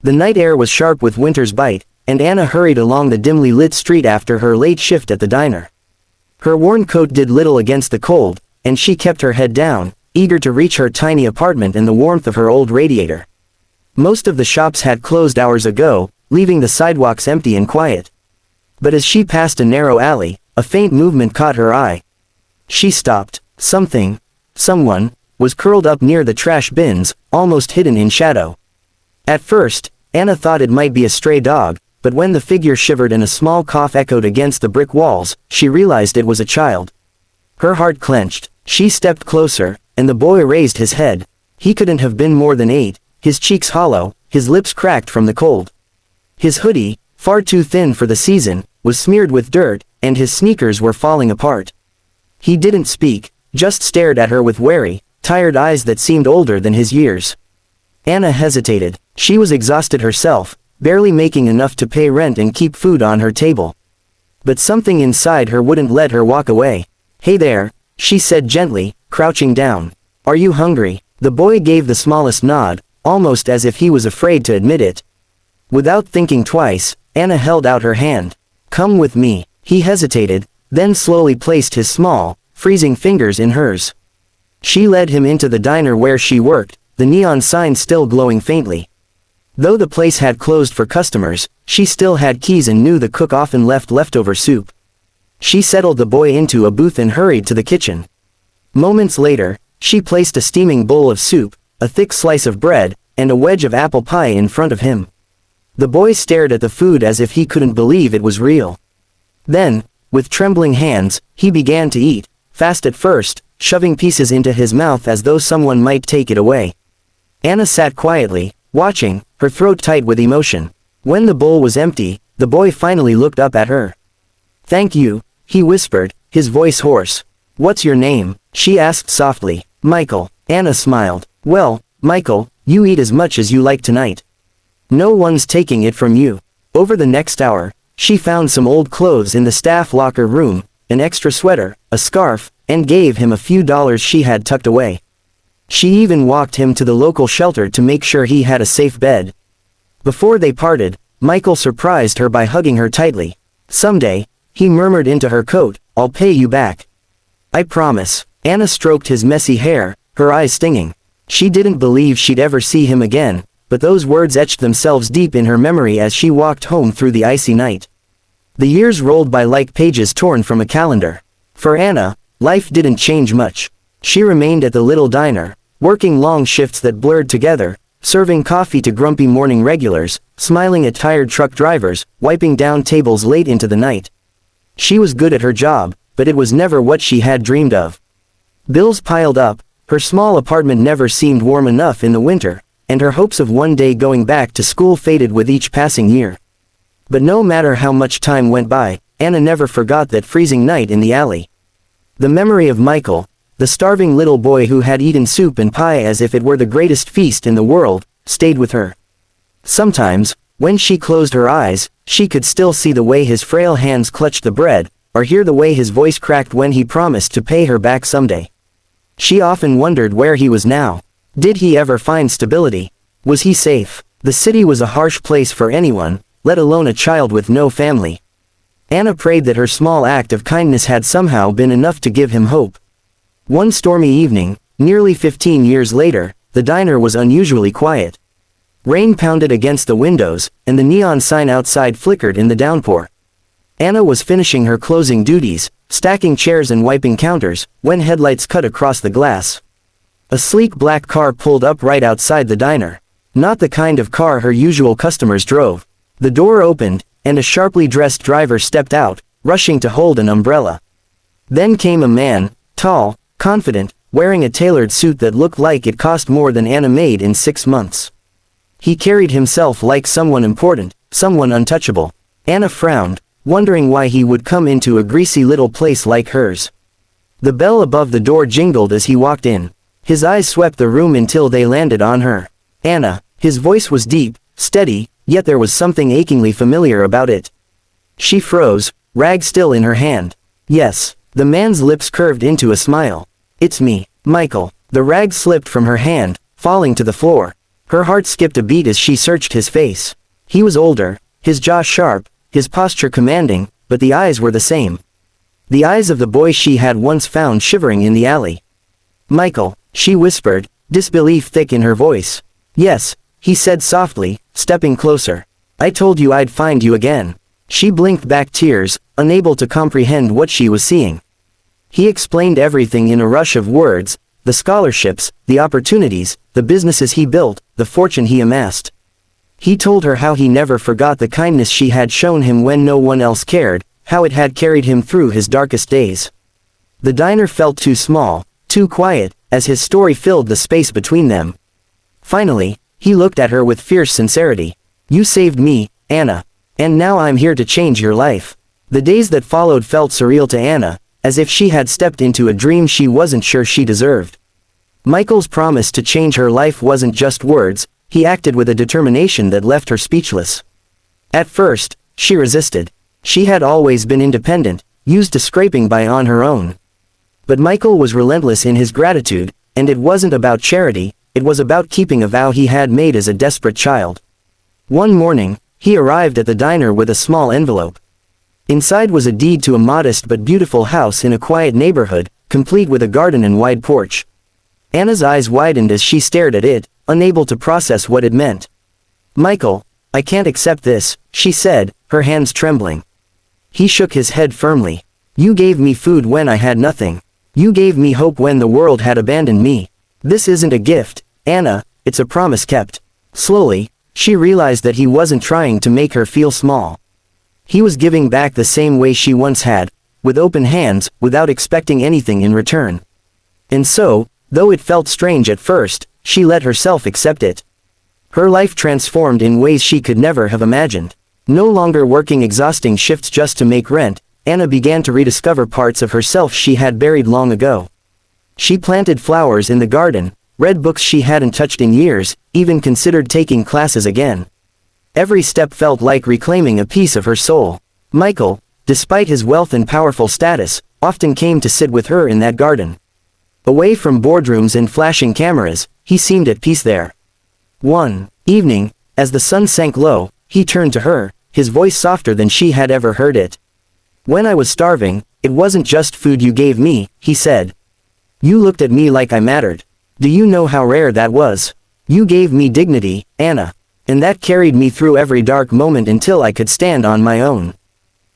The night air was sharp with winter's bite, and Anna hurried along the dimly lit street after her late shift at the diner. Her worn coat did little against the cold, and she kept her head down, eager to reach her tiny apartment and the warmth of her old radiator. Most of the shops had closed hours ago, leaving the sidewalks empty and quiet. But as she passed a narrow alley, a faint movement caught her eye. She stopped. Someone, was curled up near the trash bins, almost hidden in shadow. At first, Anna thought it might be a stray dog, but when the figure shivered and a small cough echoed against the brick walls, she realized it was a child. Her heart clenched. She stepped closer, and the boy raised his head. He couldn't have been more than 8, his cheeks hollow, his lips cracked from the cold. His hoodie, far too thin for the season, was smeared with dirt, and his sneakers were falling apart. He didn't speak, just stared at her with wary, tired eyes that seemed older than his years. Anna hesitated. She was exhausted herself, barely making enough to pay rent and keep food on her table. But something inside her wouldn't let her walk away. "Hey there," she said gently, crouching down. "Are you hungry?" The boy gave the smallest nod, almost as if he was afraid to admit it. Without thinking twice, Anna held out her hand. "Come with me." He hesitated, then slowly placed his small, freezing fingers in hers. She led him into the diner where she worked, the neon sign still glowing faintly. Though the place had closed for customers, she still had keys and knew the cook often left leftover soup. She settled the boy into a booth and hurried to the kitchen. Moments later, she placed a steaming bowl of soup, a thick slice of bread, and a wedge of apple pie in front of him. The boy stared at the food as if he couldn't believe it was real. Then, with trembling hands, he began to eat, fast at first, shoving pieces into his mouth as though someone might take it away. Anna sat quietly, watching, her throat tight with emotion. When the bowl was empty, the boy finally looked up at her. "Thank you," he whispered, his voice hoarse. "What's your name?" she asked softly. "Michael." Anna smiled. "Well, Michael, you eat as much as you like tonight. No one's taking it from you." Over the next hour, she found some old clothes in the staff locker room, an extra sweater, a scarf, and gave him a few dollars she had tucked away. She even walked him to the local shelter to make sure he had a safe bed. Before they parted, Michael surprised her by hugging her tightly. "Someday," he murmured into her coat, "I'll pay you back. I promise." Anna stroked his messy hair, her eyes stinging. She didn't believe she'd ever see him again, but those words etched themselves deep in her memory as she walked home through the icy night. The years rolled by like pages torn from a calendar. For Anna, life didn't change much. She remained at the little diner, working long shifts that blurred together, serving coffee to grumpy morning regulars, smiling at tired truck drivers, wiping down tables late into the night. She was good at her job, but it was never what she had dreamed of. Bills piled up, her small apartment never seemed warm enough in the winter, and her hopes of one day going back to school faded with each passing year. But no matter how much time went by, Anna never forgot that freezing night in the alley. The memory of Michael, the starving little boy who had eaten soup and pie as if it were the greatest feast in the world, stayed with her. Sometimes, when she closed her eyes, she could still see the way his frail hands clutched the bread, or hear the way his voice cracked when he promised to pay her back someday. She often wondered where he was now. Did he ever find stability? Was he safe? The city was a harsh place for anyone, let alone a child with no family. Anna prayed that her small act of kindness had somehow been enough to give him hope. One stormy evening, nearly 15 years later, the diner was unusually quiet. Rain pounded against the windows, and the neon sign outside flickered in the downpour. Anna was finishing her closing duties, stacking chairs and wiping counters, when headlights cut across the glass. A sleek black car pulled up right outside the diner. Not the kind of car her usual customers drove. The door opened, and a sharply dressed driver stepped out, rushing to hold an umbrella. Then came a man, tall, confident, wearing a tailored suit that looked like it cost more than Anna made in 6 months. He carried himself like someone important, someone untouchable. Anna frowned, wondering why he would come into a greasy little place like hers. The bell above the door jingled as he walked in. His eyes swept the room until they landed on her. "Anna." His voice was deep, steady, yet there was something achingly familiar about it. She froze, rag still in her hand. "Yes." The man's lips curved into a smile. "It's me, Michael." The rag slipped from her hand, falling to the floor. Her heart skipped a beat as she searched his face. He was older, his jaw sharp, his posture commanding, but the eyes were the same. The eyes of the boy she had once found shivering in the alley. "Michael," she whispered, disbelief thick in her voice. "Yes," he said softly, stepping closer. "I told you I'd find you again." She blinked back tears, unable to comprehend what she was seeing. He explained everything in a rush of words, the scholarships, the opportunities, the businesses he built, the fortune he amassed. He told her how he never forgot the kindness she had shown him when no one else cared, how it had carried him through his darkest days. The diner felt too small, too quiet, as his story filled the space between them. Finally, he looked at her with fierce sincerity. "You saved me, Anna. And now I'm here to change your life." The days that followed felt surreal to Anna, as if she had stepped into a dream she wasn't sure she deserved. Michael's promise to change her life wasn't just words, he acted with a determination that left her speechless. At first, she resisted. She had always been independent, used to scraping by on her own. But Michael was relentless in his gratitude, and it wasn't about charity, it was about keeping a vow he had made as a desperate child. One morning, he arrived at the diner with a small envelope. Inside was a deed to a modest but beautiful house in a quiet neighborhood, complete with a garden and wide porch. Anna's eyes widened as she stared at it, unable to process what it meant. "Michael, I can't accept this," she said, her hands trembling. He shook his head firmly. "You gave me food when I had nothing. You gave me hope when the world had abandoned me. This isn't a gift, Anna, it's a promise kept." Slowly, she realized that he wasn't trying to make her feel small. He was giving back the same way she once had, with open hands, without expecting anything in return. And so, though it felt strange at first, she let herself accept it. Her life transformed in ways she could never have imagined. No longer working exhausting shifts just to make rent, Anna began to rediscover parts of herself she had buried long ago. She planted flowers in the garden, read books she hadn't touched in years, even considered taking classes again. Every step felt like reclaiming a piece of her soul. Michael, despite his wealth and powerful status, often came to sit with her in that garden. Away from boardrooms and flashing cameras, he seemed at peace there. One evening, as the sun sank low, he turned to her, his voice softer than she had ever heard it. "When I was starving, it wasn't just food you gave me," he said. "You looked at me like I mattered. Do you know how rare that was? You gave me dignity, Anna. And that carried me through every dark moment until I could stand on my own."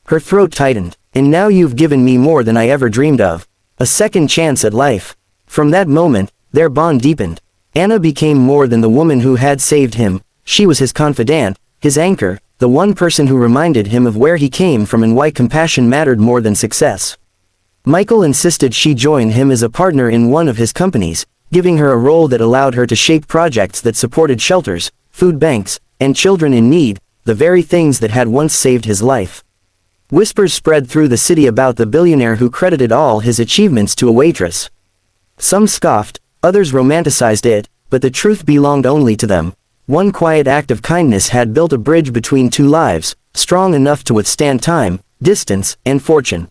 Her throat tightened. "And now you've given me more than I ever dreamed of. A second chance at life." From that moment, their bond deepened. Anna became more than the woman who had saved him. She was his confidant, his anchor, the one person who reminded him of where he came from and why compassion mattered more than success. Michael insisted she join him as a partner in one of his companies, giving her a role that allowed her to shape projects that supported shelters, food banks, and children in need, the very things that had once saved his life. Whispers spread through the city about the billionaire who credited all his achievements to a waitress. Some scoffed, others romanticized it, but the truth belonged only to them. One quiet act of kindness had built a bridge between two lives, strong enough to withstand time, distance, and fortune.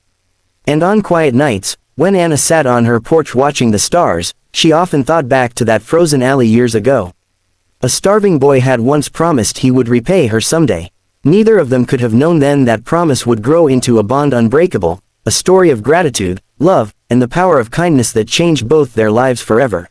And on quiet nights, when Anna sat on her porch watching the stars, she often thought back to that frozen alley years ago. A starving boy had once promised he would repay her someday. Neither of them could have known then that promise would grow into a bond unbreakable, a story of gratitude, love, and the power of kindness that changed both their lives forever.